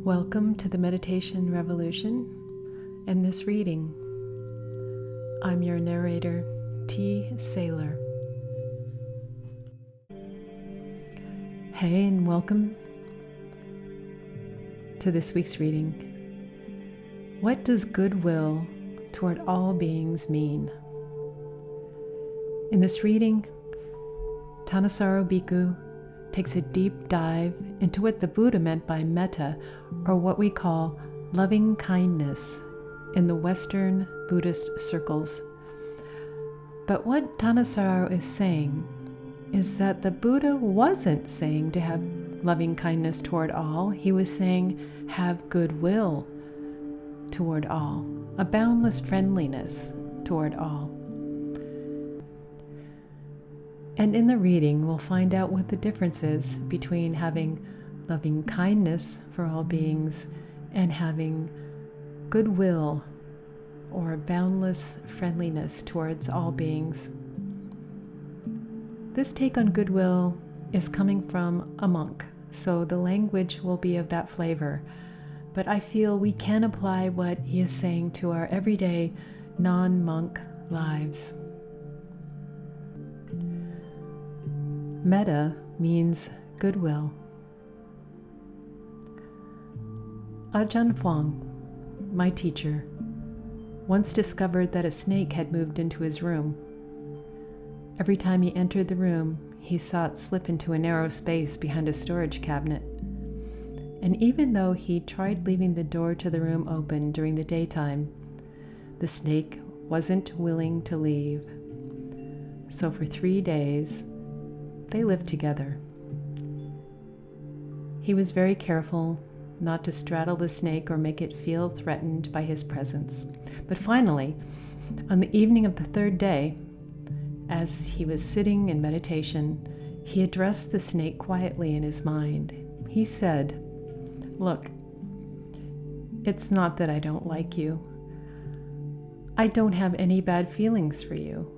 Welcome to the Meditation Revolution and this reading. I'm your narrator, T. Saylor. Hey, and welcome to this week's reading. What does goodwill toward all beings mean? In this reading, Thanissaro Bhikkhu takes a deep dive into what the Buddha meant by metta, or what we call loving kindness in the Western Buddhist circles. But what Thanissaro is saying is that the Buddha wasn't saying to have loving kindness toward all. He was saying have goodwill toward all, a boundless friendliness toward all. And in the reading, we'll find out what the difference is between having loving kindness for all beings and having goodwill or a boundless friendliness towards all beings. This take on goodwill is coming from a monk, so the language will be of that flavor. But I feel we can apply what he is saying to our everyday non-monk lives. Metta means goodwill. Ajahn Fuang, my teacher, once discovered that a snake had moved into his room. Every time he entered the room, he saw it slip into a narrow space behind a storage cabinet. And even though he tried leaving the door to the room open during the daytime, the snake wasn't willing to leave. So for 3 days, they lived together. He was very careful not to straddle the snake or make it feel threatened by his presence. But finally, on the evening of the 3rd day, as he was sitting in meditation, he addressed the snake quietly in his mind. He said, "Look, it's not that I don't like you. I don't have any bad feelings for you.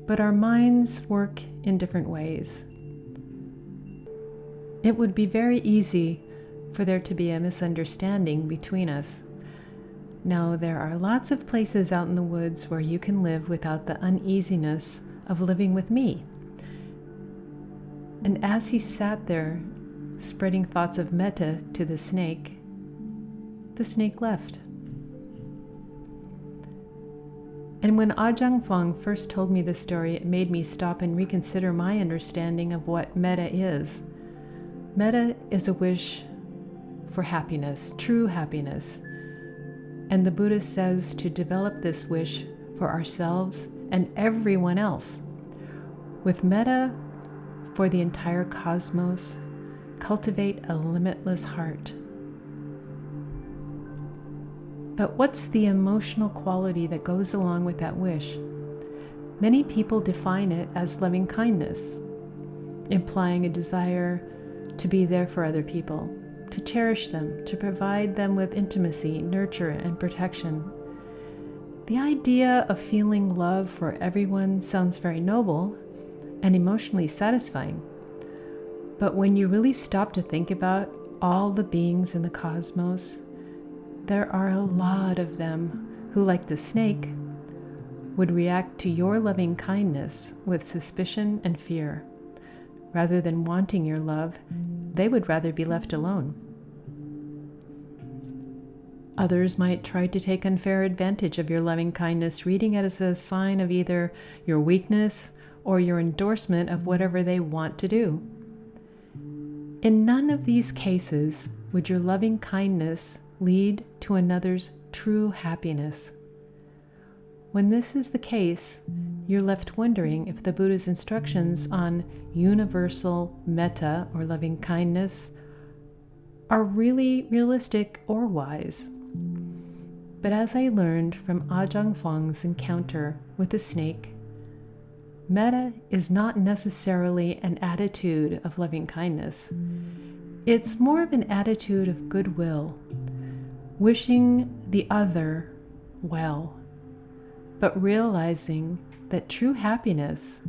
But our minds work in different ways. It would be very easy for there to be a misunderstanding between us. Now, there are lots of places out in the woods where you can live without the uneasiness of living with me." And as he sat there, spreading thoughts of metta to the snake left. And when Ajahn Fuang first told me this story, it made me stop and reconsider my understanding of what metta is. Metta is a wish for happiness, true happiness. And the Buddha says to develop this wish for ourselves and everyone else. With metta for the entire cosmos, cultivate a limitless heart. But what's the emotional quality that goes along with that wish? Many people define it as loving kindness, implying a desire to be there for other people, to cherish them, to provide them with intimacy, nurture, and protection. The idea of feeling love for everyone sounds very noble and emotionally satisfying. But when you really stop to think about all the beings in the cosmos, there are a lot of them who, like the snake, would react to your loving kindness with suspicion and fear. Rather than wanting your love, they would rather be left alone. Others might try to take unfair advantage of your loving kindness, reading it as a sign of either your weakness or your endorsement of whatever they want to do. In none of these cases would your loving kindness lead to another's true happiness. When this is the case, you're left wondering if the Buddha's instructions on universal metta or loving kindness are really realistic or wise. But as I learned from Ajahn Fuang's encounter with the snake, metta is not necessarily an attitude of loving kindness. It's more of an attitude of goodwill, wishing the other well, but realizing that true happiness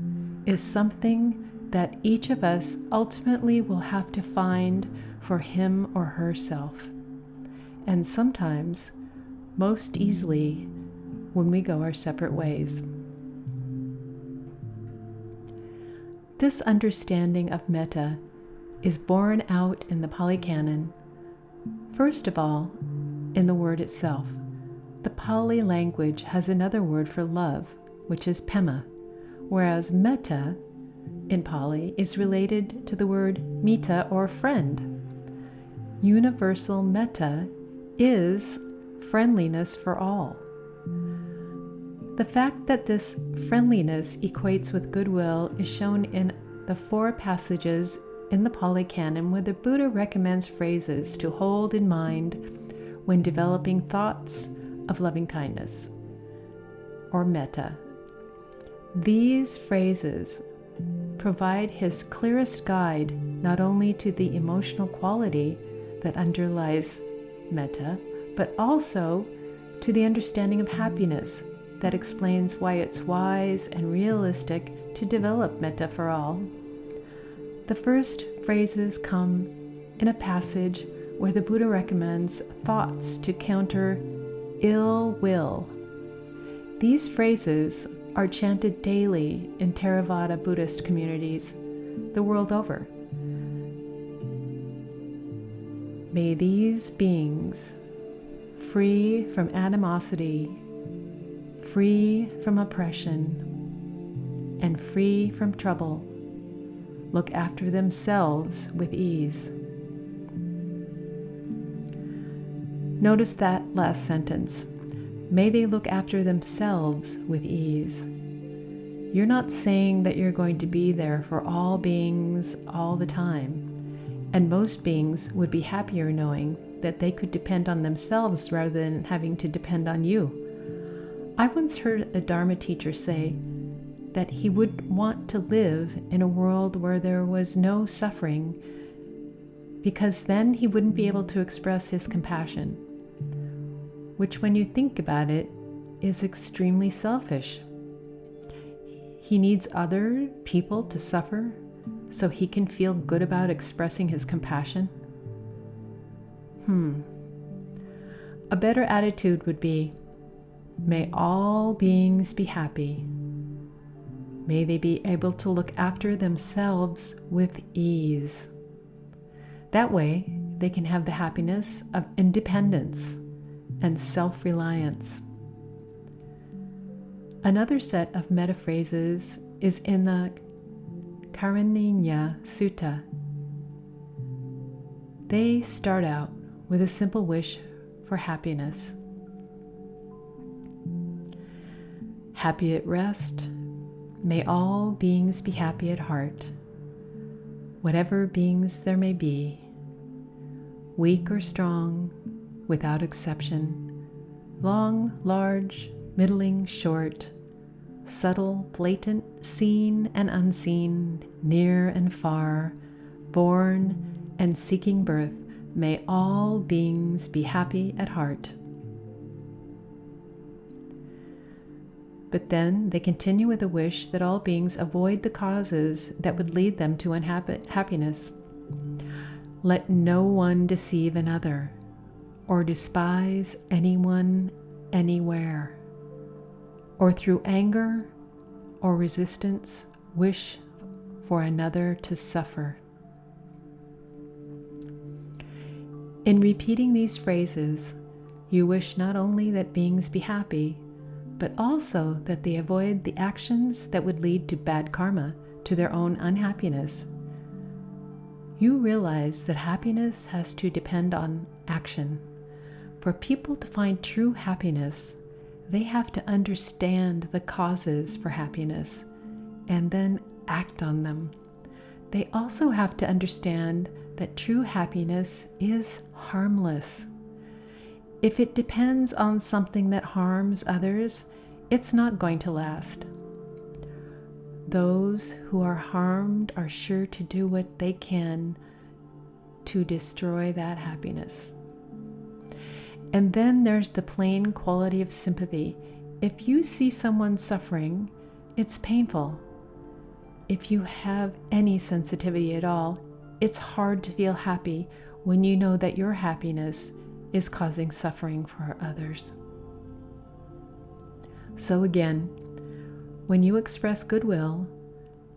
is something that each of us ultimately will have to find for him or herself, and sometimes most easily when we go our separate ways. This understanding of metta is borne out in the Pali Canon. First of all, in the word itself. The Pali language has another word for love, which is pema, whereas metta in Pali is related to the word mita or friend. Universal metta is friendliness for all. The fact that this friendliness equates with goodwill is shown in the 4 passages in the Pali Canon where the Buddha recommends phrases to hold in mind when developing thoughts of loving kindness or metta. These phrases provide his clearest guide not only to the emotional quality that underlies metta, but also to the understanding of happiness that explains why it's wise and realistic to develop metta for all. The first phrases come in a passage where the Buddha recommends thoughts to counter ill will. These phrases are chanted daily in Theravada Buddhist communities the world over. May these beings, free from animosity, free from oppression, and free from trouble, look after themselves with ease. Notice that last sentence. May they look after themselves with ease. You're not saying that you're going to be there for all beings all the time, and most beings would be happier knowing that they could depend on themselves rather than having to depend on you. I once heard a Dharma teacher say that he would want to live in a world where there was no suffering, because then he wouldn't be able to express his compassion, which, when you think about it, is extremely selfish. He needs other people to suffer so he can feel good about expressing his compassion. A better attitude would be, may all beings be happy. May they be able to look after themselves with ease. That way, they can have the happiness of independence and self-reliance. Another set of metta phrases is in the Karaniya Sutta. They start out with a simple wish for happiness. Happy at rest, may all beings be happy at heart, whatever beings there may be, weak or strong, without exception, long, large, middling, short, subtle, blatant, seen and unseen, near and far, born and seeking birth, may all beings be happy at heart. But then they continue with a wish that all beings avoid the causes that would lead them to unhappiness. Let no one deceive another, or despise anyone anywhere, or through anger or resistance wish for another to suffer. In repeating these phrases, you wish not only that beings be happy, but also that they avoid the actions that would lead to bad karma, to their own unhappiness. You realize that happiness has to depend on action. For people to find true happiness, they have to understand the causes for happiness and then act on them. They also have to understand that true happiness is harmless. If it depends on something that harms others, it's not going to last. Those who are harmed are sure to do what they can to destroy that happiness. And then there's the plain quality of sympathy. If you see someone suffering, it's painful. if you have any sensitivity at all, it's hard to feel happy when you know that your happiness is causing suffering for others. So again, when you express goodwill,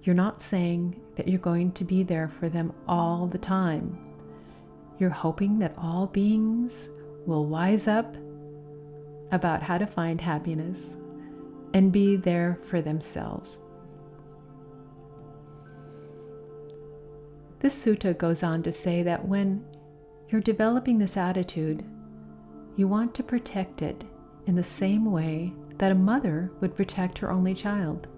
you're not saying that you're going to be there for them all the time. You're hoping that all beings will wise up about how to find happiness and be there for themselves. This sutta goes on to say that when you're developing this attitude, you want to protect it in the same way that a mother would protect her only child.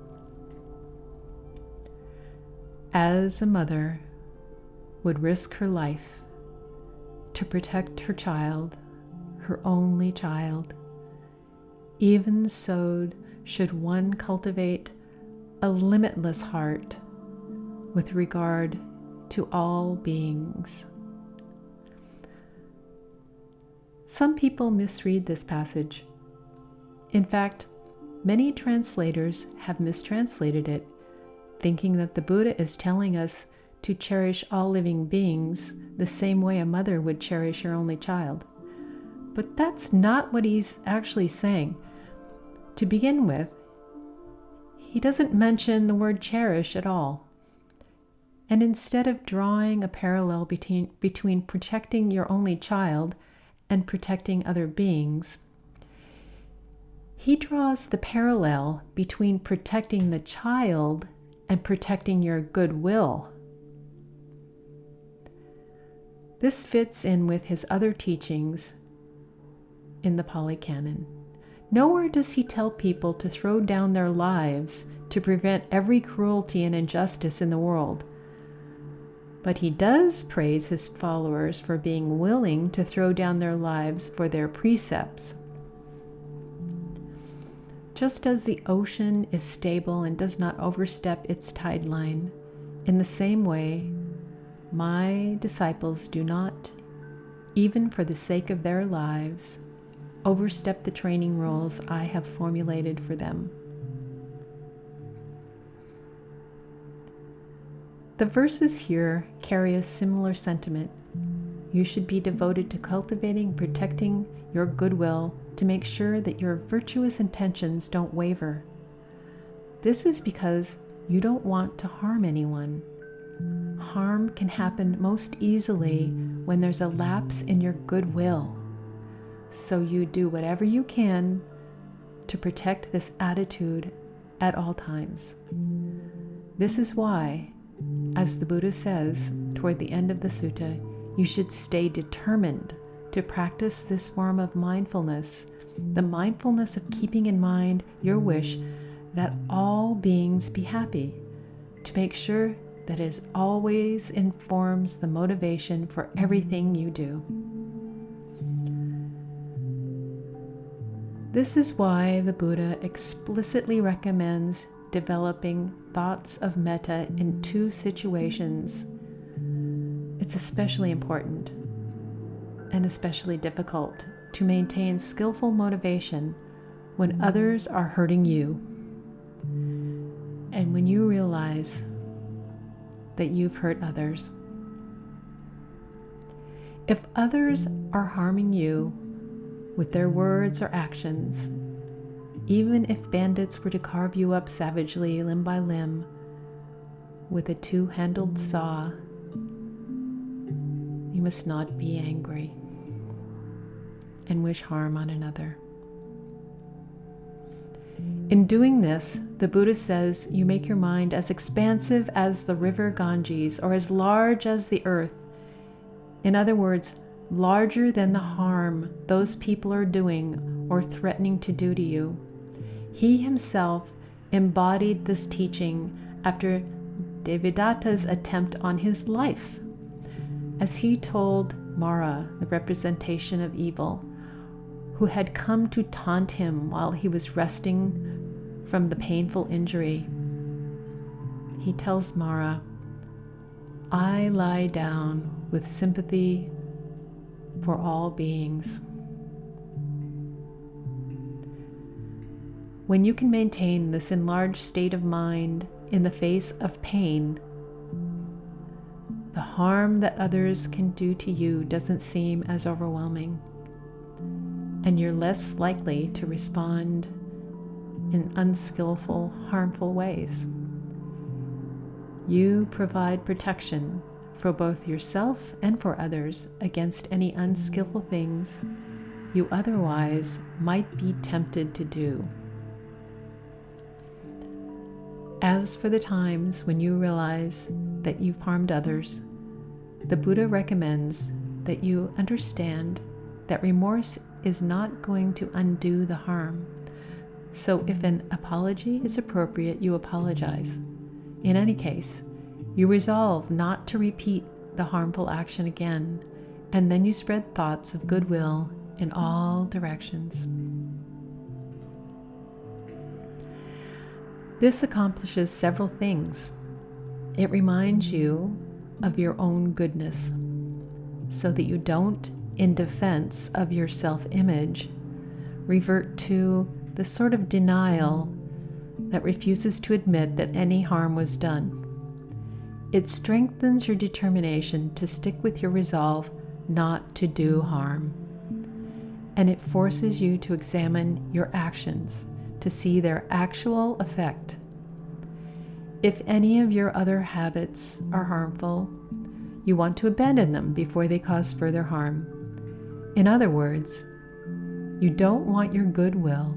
As a mother would risk her life to protect her child, her only child, even so should one cultivate a limitless heart with regard to all beings. Some people misread this passage. In fact, many translators have mistranslated it, thinking that the Buddha is telling us to cherish all living beings the same way a mother would cherish her only child. But that's not what he's actually saying. To begin with, he doesn't mention the word cherish at all. And instead of drawing a parallel between protecting your only child and protecting other beings, he draws the parallel between protecting the child and protecting your goodwill. This fits in with his other teachings in the Pali Canon. Nowhere does he tell people to throw down their lives to prevent every cruelty and injustice in the world. But he does praise his followers for being willing to throw down their lives for their precepts. Just as the ocean is stable and does not overstep its tide line, in the same way, my disciples do not, even for the sake of their lives, overstep the training rules I have formulated for them. The verses here carry a similar sentiment. You should be devoted to cultivating and protecting your goodwill to make sure that your virtuous intentions don't waver. This is because you don't want to harm anyone. Harm can happen most easily when there's a lapse in your goodwill. So you do whatever you can to protect this attitude at all times. This is why, as the Buddha says toward the end of the sutta, you should stay determined to practice this form of mindfulness, the mindfulness of keeping in mind your wish that all beings be happy, to make sure that it always informs the motivation for everything you do. This is why the Buddha explicitly recommends developing thoughts of metta in two situations. It's especially important and especially difficult to maintain skillful motivation when others are hurting you, and when you realize that you've hurt others. If others are harming you with their words or actions, even if bandits were to carve you up savagely limb by limb with a two-handled saw, you must not be angry and wish harm on another. In doing this, the Buddha says you make your mind as expansive as the river Ganges or as large as the earth. In other words, larger than the harm those people are doing or threatening to do to you. He himself embodied this teaching after Devadatta's attempt on his life, as he told Mara, the representation of evil, who had come to taunt him while he was resting from the painful injury. He tells Mara, "I lie down with sympathy for all beings." When you can maintain this enlarged state of mind in the face of pain, the harm that others can do to you doesn't seem as overwhelming, and you're less likely to respond in unskillful, harmful ways. You provide protection for both yourself and for others against any unskillful things you otherwise might be tempted to do. As for the times when you realize that you've harmed others, the Buddha recommends that you understand that remorse is not going to undo the harm. So if an apology is appropriate, you apologize. In any case, you resolve not to repeat the harmful action again, and then you spread thoughts of goodwill in all directions. This accomplishes several things. It reminds you of your own goodness, so that you don't, in defense of your self-image, revert to the sort of denial that refuses to admit that any harm was done. It strengthens your determination to stick with your resolve not to do harm. And it forces you to examine your actions to see their actual effect. If any of your other habits are harmful, you want to abandon them before they cause further harm. In other words, you don't want your goodwill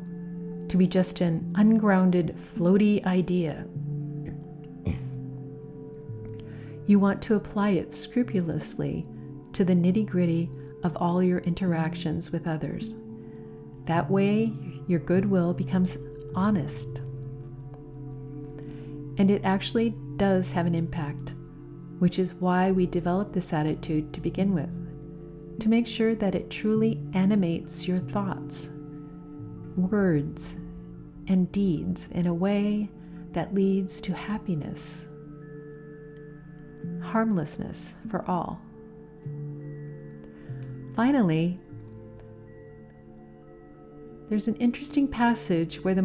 to be just an ungrounded, floaty idea. You want to apply it scrupulously to the nitty-gritty of all your interactions with others. That way, your goodwill becomes honest. And it actually does have an impact, which is why we develop this attitude to begin with, to make sure that it truly animates your thoughts, words, and deeds in a way that leads to happiness, harmlessness for all. Finally, there's an interesting passage where the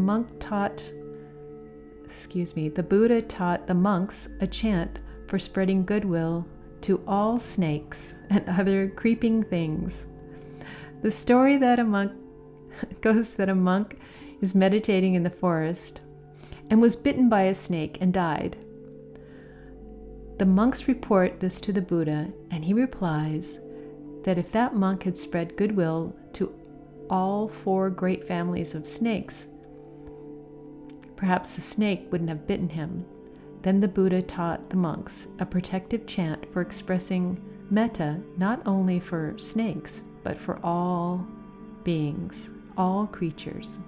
Buddha taught the monks a chant for spreading goodwill to all snakes and other creeping things. The story that a monk is meditating in the forest and was bitten by a snake and died. The monks report this to the Buddha, and he replies that if that monk had spread goodwill to all 4 great families of snakes, perhaps the snake wouldn't have bitten him. Then the Buddha taught the monks a protective chant for expressing metta not only for snakes, but for all beings, all creatures.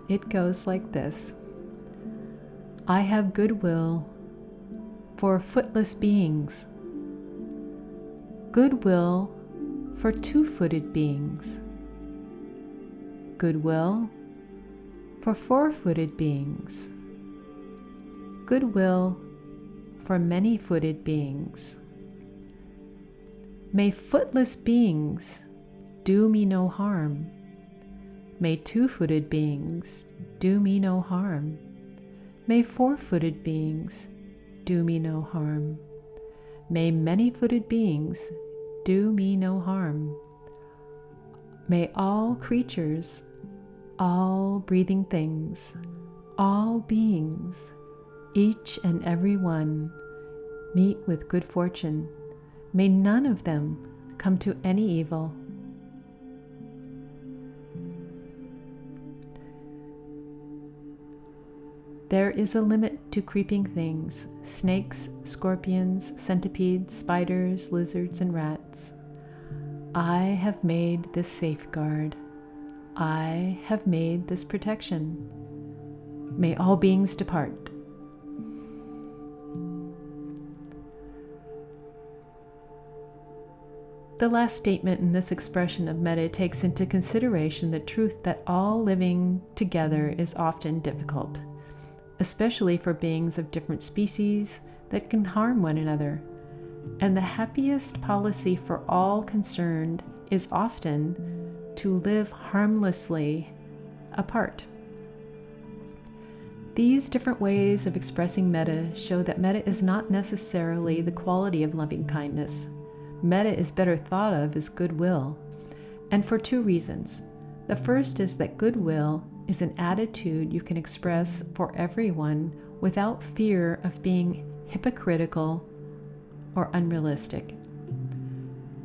It goes like this: I have goodwill for footless beings, goodwill for 2-footed beings, goodwill for 4-footed beings, goodwill for many-footed beings. May footless beings do me no harm. May 2-footed beings do me no harm. May 4-footed beings do me no harm. May many-footed beings do me no harm. May all creatures, all breathing things, all beings, each and every one, meet with good fortune. May none of them come to any evil. There is a limit to creeping things: snakes, scorpions, centipedes, spiders, lizards, and rats. I have made this safeguard. I have made this protection. May all beings depart. The last statement in this expression of metta takes into consideration the truth that all living together is often difficult, especially for beings of different species that can harm one another. And the happiest policy for all concerned is often to live harmlessly apart. These different ways of expressing metta show that metta is not necessarily the quality of loving kindness. Metta is better thought of as goodwill, and for two reasons. The first is that goodwill is an attitude you can express for everyone without fear of being hypocritical or unrealistic.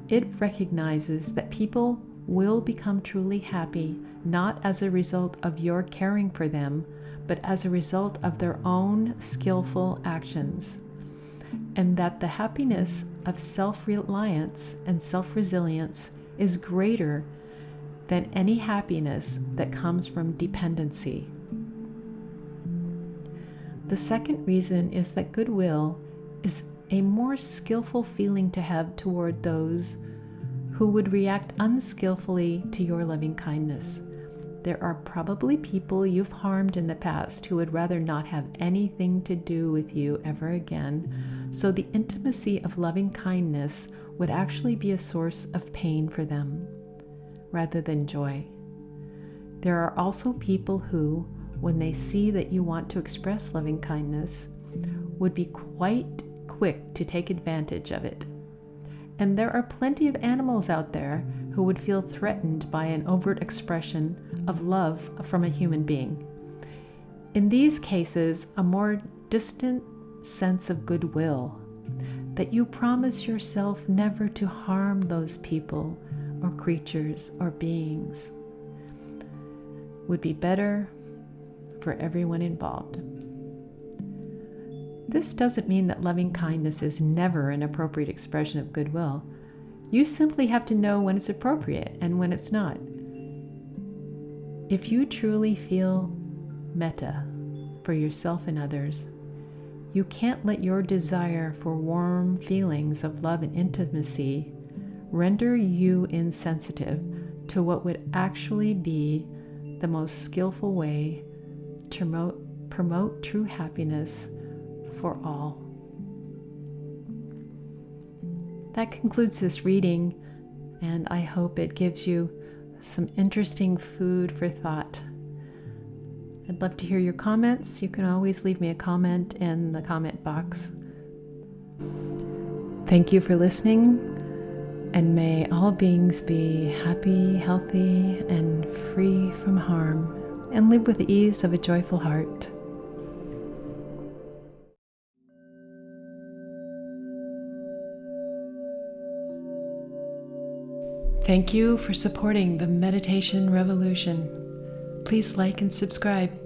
It recognizes that people will become truly happy not as a result of your caring for them, but as a result of their own skillful actions, and that the happiness of self-reliance and self-resilience is greater than any happiness that comes from dependency. The second reason is that goodwill is a more skillful feeling to have toward those who would react unskillfully to your loving kindness. There are probably people you've harmed in the past who would rather not have anything to do with you ever again, so the intimacy of loving kindness would actually be a source of pain for them, rather than joy. There are also people who, when they see that you want to express loving kindness, would be quite quick to take advantage of it. And there are plenty of animals out there who would feel threatened by an overt expression of love from a human being. In these cases, a more distant sense of goodwill, that you promise yourself never to harm those people or creatures or beings, would be better for everyone involved. This doesn't mean that loving kindness is never an appropriate expression of goodwill. You simply have to know when it's appropriate and when it's not. If you truly feel metta for yourself and others, you can't let your desire for warm feelings of love and intimacy render you insensitive to what would actually be the most skillful way to promote true happiness for all. That concludes this reading, and I hope it gives you some interesting food for thought. I'd love to hear your comments. You can always leave me a comment in the comment box. Thank you for listening, and may all beings be happy, healthy, and free from harm, and live with the ease of a joyful heart. Thank you for supporting the Meditation Revolution. Please like and subscribe.